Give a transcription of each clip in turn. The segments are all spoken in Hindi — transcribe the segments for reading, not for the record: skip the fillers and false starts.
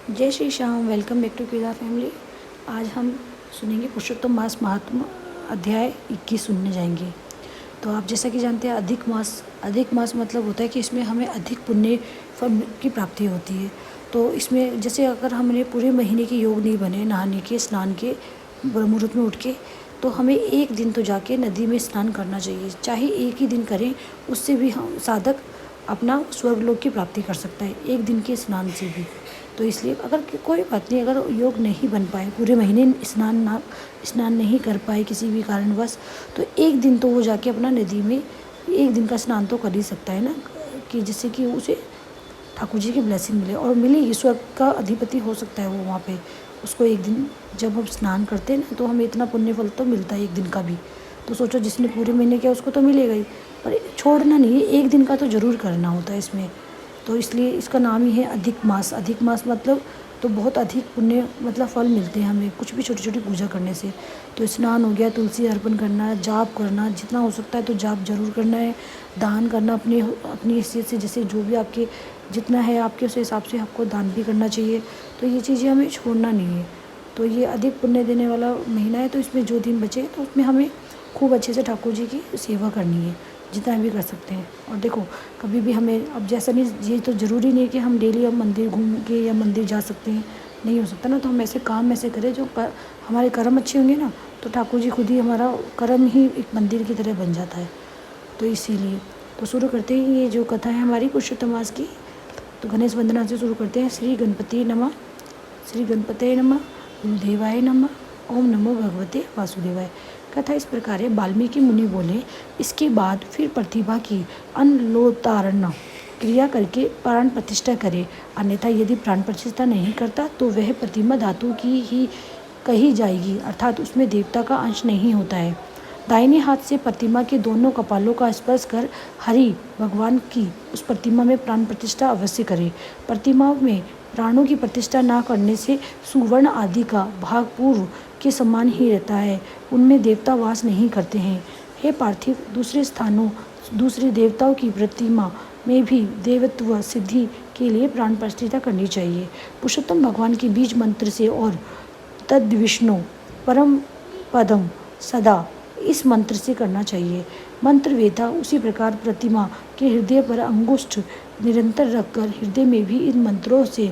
जय Shri Shyam. Welcome back to Kedar family. आज हम सुनेंगे पुरुषोत्तम मास महात्मा अध्याय 21 सुनने जाएंगे। तो आप जैसा कि जानते हैं अधिक मास मतलब होता है कि इसमें हमें अधिक पुण्य फल की प्राप्ति होती है। तो इसमें जैसे अगर हमने पूरे महीने के योग नहीं बने, नहाने के, स्नान के, ब्रह्म मुहूर्त में उठ के, तो हमें एक दिन तो जाके नदी में स्नान करना चाहिए। चाहे एक ही दिन करें, उससे भी हम साधक अपना स्वर्गलोक की प्राप्ति कर सकता है, एक दिन के स्नान से भी। तो इसलिए अगर कोई बात नहीं, अगर योग नहीं बन पाए, पूरे महीने स्नान नहीं कर पाए किसी भी कारणवश, तो एक दिन तो वो जाके अपना नदी में एक दिन का स्नान तो कर ही सकता है ना, कि जिससे कि उसे ठाकुर जी की ब्लेसिंग मिले और मिले, ईश्वर का अधिपति हो सकता है वो वहाँ पे। उसको एक दिन जब हम स्नान करते हैं ना, तो हमें इतना पुण्य फल तो मिलता है एक दिन का भी। तो सोचो जिसने पूरे महीने किया उसको तो मिलेगा ही, पर छोड़ना नहीं है, एक दिन का तो ज़रूर करना होता है इसमें। तो इसलिए इसका नाम ही है अधिक मास मतलब तो बहुत अधिक पुण्य मतलब फल मिलते हैं हमें कुछ भी छोटी छोटी पूजा करने से। तो स्नान हो गया, तुलसी अर्पण करना, जाप करना, जितना हो सकता है तो जाप जरूर करना है। दान करना अपनी हैसियत से, जैसे जो भी आपके जितना है आपके उस हिसाब से आपको दान भी करना चाहिए। तो ये चीज़ें हमें छोड़ना नहीं है। तो ये अधिक पुण्य देने वाला महीना है, तो इसमें जो दिन बचे तो उसमें हमें खूब अच्छे से ठाकुर जी की सेवा करनी है, जितना भी कर सकते हैं। और देखो कभी भी हमें अब जैसा नहीं, ये तो ज़रूरी नहीं कि हम डेली हम मंदिर घूम के या मंदिर जा सकते हैं, नहीं हो सकता ना। तो हम ऐसे काम ऐसे करें जो हमारे कर्म अच्छे होंगे ना, तो ठाकुर जी खुद ही हमारा कर्म ही एक मंदिर की तरह बन जाता है। तो इसीलिए तो शुरू करते हैं ये जो कथा है हमारी पुरुषोत्तम मास की। तो गणेश वंदना से शुरू करते हैं। श्री गणपति नमः, श्री गणपते नमः, गुरुदेवाय नमः, ओम नमो भगवते वासुदेवाय। कथा इस प्रकार है। वाल्मीकि मुनि बोले, इसके बाद फिर प्रतिभा की अनलोतारण क्रिया करके प्राण प्रतिष्ठा करे, अन्यथा यदि प्राण प्रतिष्ठा नहीं करता तो वह प्रतिमा धातु की ही कही जाएगी, अर्थात उसमें देवता का अंश नहीं होता है। दाहिने हाथ से प्रतिमा के दोनों कपालों का स्पर्श कर हरि भगवान की उस प्रतिमा में प्राण प्रतिष्ठा अवश्य करे। प्रतिमा में प्राणों की प्रतिष्ठा न करने से सुवर्ण आदि का भाग पूर्व के समान ही रहता है, उनमें देवता वास नहीं करते हैं। हे पार्थिव, दूसरे स्थानों दूसरे देवताओं की प्रतिमा में भी देवत्व सिद्धि के लिए प्राण प्रतिष्ठा करनी चाहिए। पुरुषोत्तम भगवान के बीज मंत्र से और तद विष्णु परम पदम सदा, इस मंत्र से करना चाहिए। मंत्र वेदा उसी प्रकार प्रतिमा के हृदय पर अंगुष्ठ निरंतर रखकर हृदय में भी इन मंत्रों से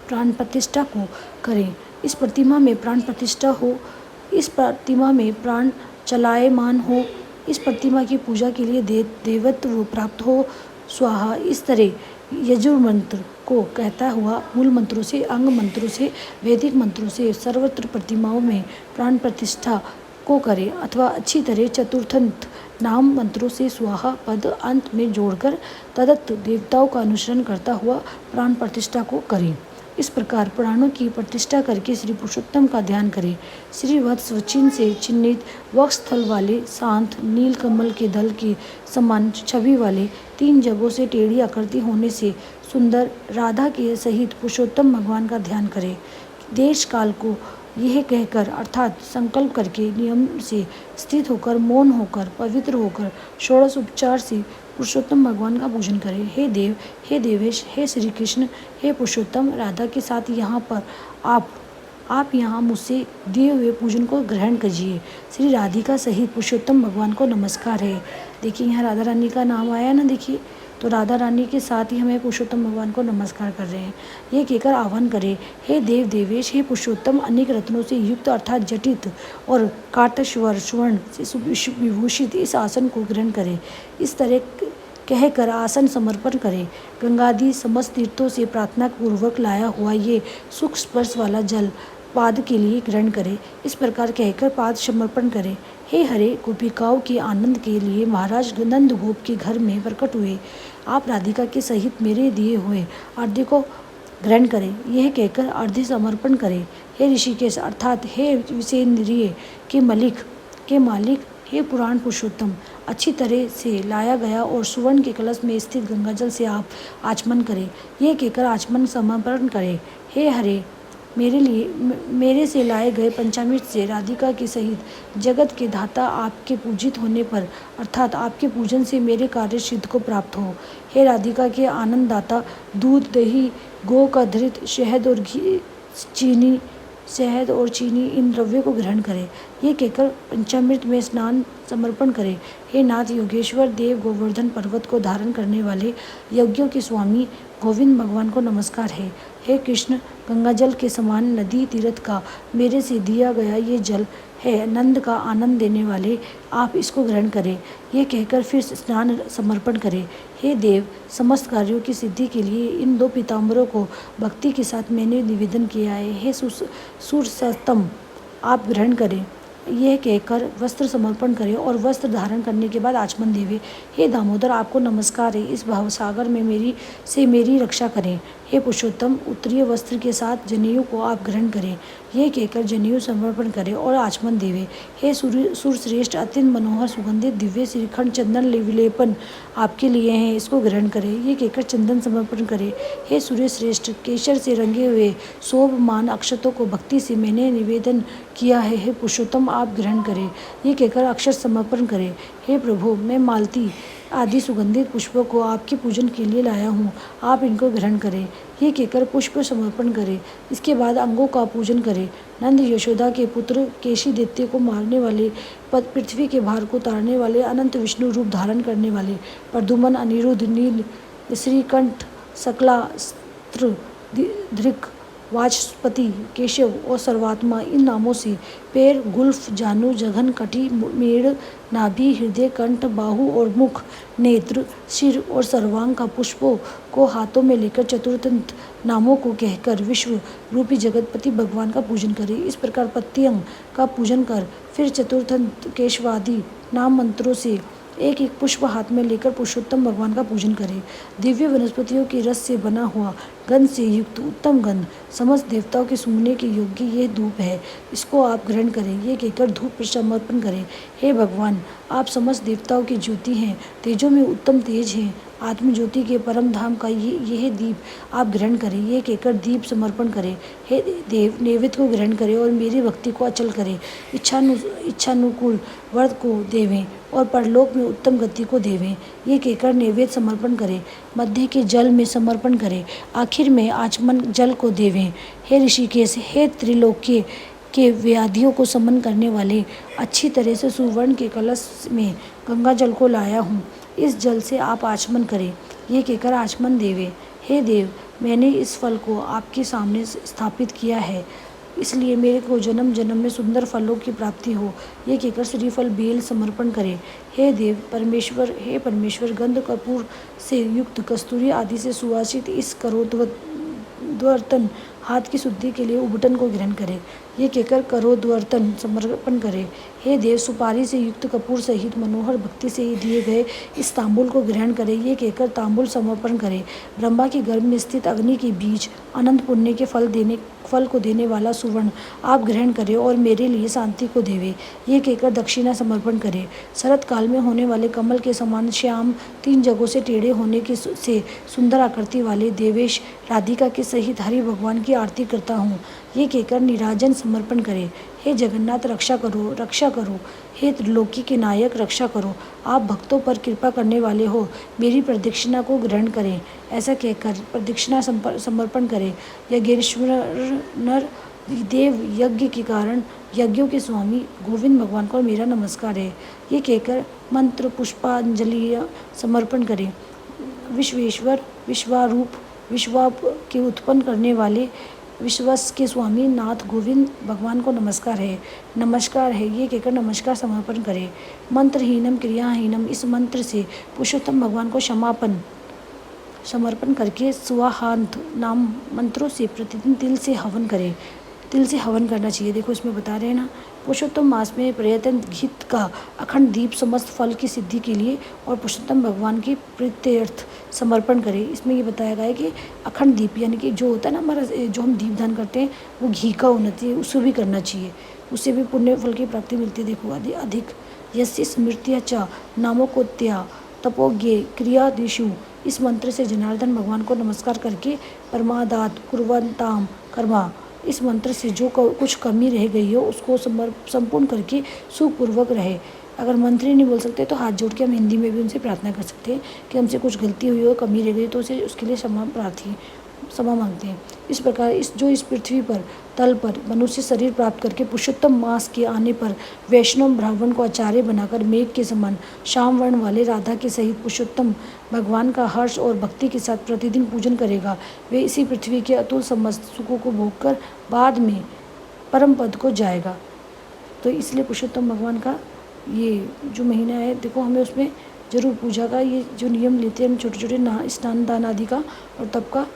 प्राण प्रतिष्ठा को करें। इस प्रतिमा में प्राण प्रतिष्ठा हो, इस प्रतिमा में प्राण चलायमान हो, इस प्रतिमा की पूजा के लिए देवत्व प्राप्त हो, स्वाहा। इस तरह यजुर मंत्र को कहता हुआ मूल मंत्रों से, अंग मंत्रों से, वैदिक मंत्रों से सर्वत्र प्रतिमाओं में प्राण प्रतिष्ठा को करें, अथवा अच्छी तरह चतुर्थंत नाम मंत्रों से स्वाहा पद अंत में जोड़कर तदत्त देवताओं का अनुसरण करता हुआ प्राण प्रतिष्ठा को करें। इस प्रकार प्राणों की प्रतिष्ठा करके श्री पुरुषोत्तम का ध्यान करें। श्री वत्स चिन्ह से चिन्हित वक्ष स्थल वाले, शांत नील कमल के दल के समान छवि वाले, 3 जगहों से टेढ़ी आकृति होने से सुंदर राधा के सहित पुरुषोत्तम भगवान का ध्यान करें। देश काल को यह कहकर अर्थात संकल्प करके नियम से स्थित होकर, मौन होकर, पवित्र होकर, षोडश उपचार से पुरुषोत्तम भगवान का पूजन करें। हे देव, हे देवेश, हे श्री कृष्ण, हे पुरुषोत्तम, राधा के साथ यहाँ पर आप यहाँ मुझसे दिए हुए पूजन को ग्रहण कीजिए। श्री राधिका सहित पुरुषोत्तम भगवान को नमस्कार है। देखिए यहाँ राधा रानी का नाम आया ना, देखिए। तो राधा रानी के साथ ही हमें पुरुषोत्तम भगवान को नमस्कार कर रहे हैं। ये कहकर आह्वान करें, हे देव देवेश, हे पुरुषोत्तम, अनेक रत्नों से युक्त अर्थात जटित और काटस्वर स्वर्ण से विभूषित इस आसन को ग्रहण करें। इस तरह कहकर आसन समर्पण करें। गंगादि समस्त तीर्थों से प्रार्थना पूर्वक लाया हुआ ये सुख स्पर्श वाला जल पाद के लिए ग्रहण करें। इस प्रकार कहकर पाद समर्पण करें। हे हरे, गोपिकाओं के आनंद के लिए महाराज नंद गोप के घर में प्रकट हुए आप राधिका के सहित मेरे दिए हुए अर्घ्य को ग्रहण करें। यह कहकर अर्घ्य समर्पण करें। हे ऋषिकेश अर्थात हे विषेंद्रिय के मालिक, हे पुराण पुरुषोत्तम, अच्छी तरह से लाया गया और सुवर्ण के कलश में स्थित गंगाजल से आप आचमन करें। यह कहकर आचमन समर्पण करें। हे हरे, मेरे से लाए गए पंचामृत से राधिका के सहित जगत के धाता आपके पूजित होने पर अर्थात आपके पूजन से मेरे कार्य सिद्ध को प्राप्त हो। हे राधिका के आनंददाता, दूध, दही, गौ का धृत, शहद और चीनी इन द्रव्यों को ग्रहण करें। ये कहकर पंचामृत में स्नान समर्पण करें। हे नाथ योगेश्वर देव, गोवर्धन पर्वत को धारण करने वाले यज्ञों के स्वामी गोविंद भगवान को नमस्कार है। हे कृष्ण, गंगाजल के समान नदी तीर्थ का मेरे से दिया गया ये जल है, नंद का आनंद देने वाले, आप इसको ग्रहण करें। ये कहकर फिर स्नान समर्पण करें। हे देव, समस्त कार्यों की सिद्धि के लिए इन 2 पीताम्बरों को भक्ति के साथ मैंने निवेदन किया है। हे सुरसतम, आप ग्रहण करें। यह कहकर वस्त्र समर्पण करें और वस्त्र धारण करने के बाद आचमन देवे। हे दामोदर, आपको नमस्कार है, इस भावसागर में मेरी रक्षा करें। हे पुरुषोत्तम, उत्तरीय वस्त्र के साथ जनेऊ को आप ग्रहण करें। यह कहकर जनेऊ समर्पण करें और आचमन देवे। हे सूर्यश्रेष्ठ, अत्यंत मनोहर सुगंधित दिव्य श्रीखंड चंदन विलेपन आपके लिए हैं, इसको ग्रहण करें। ये कहकर चंदन समर्पण करें। हे सूर्यश्रेष्ठ, केसर से रंगे हुए शोभमान अक्षतों को भक्ति से मैंने निवेदन किया है। हे पुरुषोत्तम, आप ग्रहण करें। ये कहकर अक्षर समर्पण करें। हे प्रभु, मैं मालती आदि सुगंधित पुष्पों को आपके पूजन के लिए लाया हूँ, आप इनको ग्रहण करें। ये कहकर पुष्प समर्पण करें। इसके बाद अंगों का पूजन करें। नंद यशोदा के पुत्र, केशी दैत्य को मारने वाले, पृथ्वी के भार को उतारने वाले, अनंत विष्णु रूप धारण करने वाले, प्रद्युम्न, अनिरुद्ध, नील, श्रीकंठ, शकलास्त्र, धृक, वाचस्पति, केशव और सर्वात्मा इन नामों से पैर, गुल्फ, जानु, जघन, कटी, मेड़, नाभि, हृदय, कंठ, बाहु और मुख, नेत्र, सिर और सर्वांग का पुष्पों को हाथों में लेकर चतुर्थंत नामों को कहकर विश्व रूपी जगतपति भगवान का पूजन करें। इस प्रकार प्रत्यंग का पूजन कर फिर चतुर्थंत केशवादि नाम मंत्रों से एक एक पुष्प हाथ में लेकर पुरुषोत्तम भगवान का पूजन करें। दिव्य वनस्पतियों के रस से बना हुआ गंध से युक्त उत्तम गंध समस्त देवताओं के सूंघने के योग्य ये धूप है, इसको आप ग्रहण करें। ये कहकर धूप समर्पण करें। हे भगवान, आप समस्त देवताओं की ज्योति हैं, तेजों में उत्तम तेज हैं, आत्म ज्योति के परम धाम का यह दीप आप ग्रहण करें। ये कहकर दीप समर्पण करें। हे देव, नैवेद्य को ग्रहण करें और मेरी भक्ति को अचल करें। इच्छानुकूल व्रत को देवें और परलोक में उत्तम गति को देवें। ये कहकर नैवेद्य समर्पण करें। मध्य के जल में समर्पण करें, आखिर में आचमन जल को देवें। हे ऋषिकेश, हे त्रिलोक्य के व्याधियों को समन करने वाले, अच्छी तरह से सुवर्ण के कलश में गंगा जल को लाया हूँ, इस जल से आप आचमन करें। ये कहकर आचमन देवे। हे देव, मैंने इस फल को आपके सामने स्थापित किया है, इसलिए मेरे को जन्म जन्म में सुंदर फलों की प्राप्ति हो। ये कहकर श्रीफल बेल समर्पण करें। हे देव परमेश्वर, हे परमेश्वर, गंध कपूर से युक्त कस्तूरी आदि से सुवासित इस करोद्वर्तन हाथ की शुद्धि के लिए उबटन को ग्रहण करें। ये कहकर करोद्वर्तन समर्पण करें। हे देव, सुपारी से युक्त कपूर सहित मनोहर भक्ति से दिए गए इस तांबूल को ग्रहण करें। ये कहकर तांबूल समर्पण करें। ब्रह्मा के गर्भ में स्थित अग्नि के बीज अनंत पुण्य के फल को देने वाला सुवर्ण आप ग्रहण करें और मेरे लिए शांति को देवे। ये कहकर दक्षिणा समर्पण करें। शरत काल में होने वाले कमल के समान श्याम 3 जगहों से टेढ़े होने के से सुंदर आकृति वाले देवेश राधिका के सहित हरि भगवान की आरती करता हूँ। ये कहकर निराजन समर्पण करें। हे जगन्नाथ, रक्षा करो, रक्षा करो। हे त्रिलोकी के नायक, रक्षा करो। आप भक्तों पर कृपा करने वाले हो, मेरी प्रदक्षिणा को ग्रहण करें। ऐसा कहकर प्रदक्षिणा समर्पण करें। यज्ञेश्वर नर देव, यज्ञ के कारण यज्ञों के स्वामी गोविंद भगवान को मेरा नमस्कार है। ये कहकर मंत्र पुष्पांजलि समर्पण करें। विश्वेश्वर, विश्वारूप, विश्वाप के उत्पन्न करने वाले विश्वस के स्वामी नाथ गोविंद भगवान को नमस्कार है, नमस्कार है। ये कहकर नमस्कार समर्पण करें। मंत्रहीनम क्रियाहीनम, इस मंत्र से पुरुषोत्तम भगवान को समर्पण करके स्वाहांत नाम मंत्रों से प्रतिदिन तिल से हवन करें। तिल से हवन करना चाहिए। देखो इसमें बता रहे हैं ना, पुरुषोत्तम मास में प्रयत्न घित का अखंड दीप समस्त फल की सिद्धि के लिए और पुरुषोत्तम भगवान की प्रीत्यर्थ समर्पण करें। इसमें ये बताया गया है कि अखंड दीप यानी कि जो होता है ना हमारा, जो हम दीप दान करते हैं वो घी का होना चाहिए, उससे भी करना चाहिए, उससे भी पुण्य फल की प्राप्ति मिलती है। देखो अधिक यस्य स्मृत्या च नामोकोत्या तपोज्ञे क्रियादिषु, इस मंत्र से जनार्दन भगवान को नमस्कार करके परमादात कुर्वन्ताम कर्मा इस मंत्र से जो कुछ कमी रह गई हो उसको संपूर्ण करके सुखपूर्वक रहे। अगर मंत्र ही नहीं बोल सकते तो हाथ जोड़ के हम हिंदी में भी उनसे प्रार्थना कर सकते हैं कि हमसे कुछ गलती हुई हो, कमी रह गई तो उसे उसके लिए क्षमा मांगते हैं। इस प्रकार इस पृथ्वी पर तल पर मनुष्य शरीर प्राप्त करके पुरुषोत्तम मास के आने पर वैष्णव ब्राह्मण को आचार्य बनाकर मेघ के समान श्याम वर्ण वाले राधा के सहित पुरुषोत्तम भगवान का हर्ष और भक्ति के साथ प्रतिदिन पूजन करेगा, वे इसी पृथ्वी के अतुल समस्त सुखों को भोगकर बाद में परम पद को जाएगा। तो इसलिए पुरुषोत्तम भगवान का ये जो महीना है, देखो हमें उसमें जरूर पूजा का ये जो नियम लेते हैं हम छोटे छोटे स्नान दान आदि का और तब का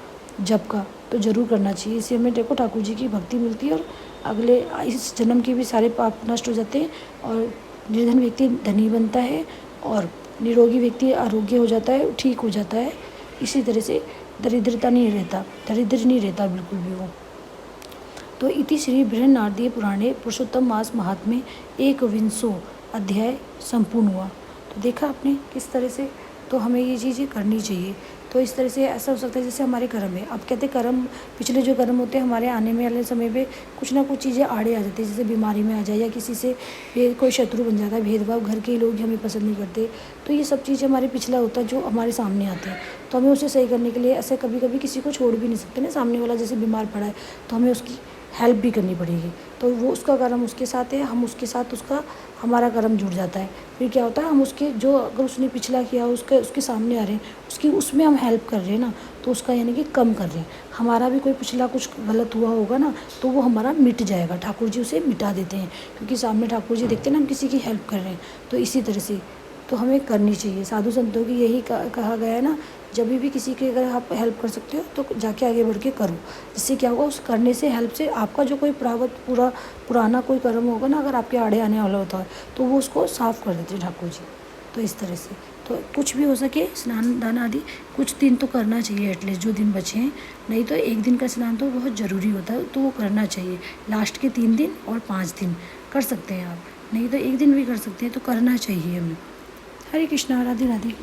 जप का तो ज़रूर करना चाहिए। इससे हमें देखो ठाकुर जी की भक्ति मिलती है और अगले इस जन्म के भी सारे पाप नष्ट हो जाते हैं और निर्धन व्यक्ति धनी बनता है और निरोगी व्यक्ति आरोग्य हो जाता है, ठीक हो जाता है। इसी तरह से दरिद्र नहीं रहता बिल्कुल भी वो। तो इति श्री बृहन्नारदीय पुराणे पुरुषोत्तम मास महात्म्य 21वां अध्याय संपूर्ण हुआ। तो देखा आपने किस तरह से, तो हमें ये चीज़ें करनी चाहिए। तो इस तरह से ऐसा हो सकता है जैसे हमारे कर्म है, अब कहते हैं कर्म पिछले जो कर्म होते हैं हमारे आने में वाले समय पे कुछ ना कुछ चीज़ें आड़े आ जाती है, जैसे बीमारी में आ जाए या किसी से कोई शत्रु बन जाता है, भेदभाव, घर के लोग हमें पसंद नहीं करते, तो ये सब चीज़ें हमारे पिछला होता है जो हमारे सामने आते हैं। तो हमें उसे सही करने के लिए ऐसे कभी कभी किसी को छोड़ भी नहीं सकते ना, सामने वाला जैसे बीमार पड़ा है तो हमें उसकी हेल्प भी करनी पड़ेगी। तो वो उसका कर्म उसके साथ है, हम उसके साथ हमारा कर्म जुड़ जाता है। फिर क्या होता है, हम उसके जो अगर उसने पिछला किया उसके सामने आ रहे हैं उसमें हम हेल्प कर रहे हैं ना, तो उसका यानी कि कम कर रहे हैं। हमारा भी कोई पिछला कुछ गलत हुआ होगा ना तो वो हमारा मिट जाएगा, ठाकुर जी उसे मिटा देते हैं क्योंकि सामने ठाकुर जी देखते हैं ना हम किसी की हेल्प कर रहे हैं। तो इसी तरह से तो हमें करनी चाहिए। साधु संतों की यही कहा गया है ना, जब भी किसी की अगर आप हेल्प कर सकते हो तो जाके आगे बढ़ के करो। जिससे क्या होगा, उस करने से हेल्प से आपका जो कोई पुराना कोई कर्म होगा ना, अगर आपके आड़े आने वाला होता है तो वो उसको साफ़ कर देते हैं ठाकुर जी। तो इस तरह से तो कुछ भी हो सके स्नान दान आदि कुछ दिन तो करना चाहिए एटलीस्ट, जो दिन बचे हैं। नहीं तो एक दिन का स्नान तो बहुत ज़रूरी होता है, तो वो करना चाहिए। लास्ट के 3 दिन और 5 दिन कर सकते हैं आप, नहीं तो एक दिन भी कर सकते हैं, तो करना चाहिए हमें। हरे कृष्णा, राधे राधे।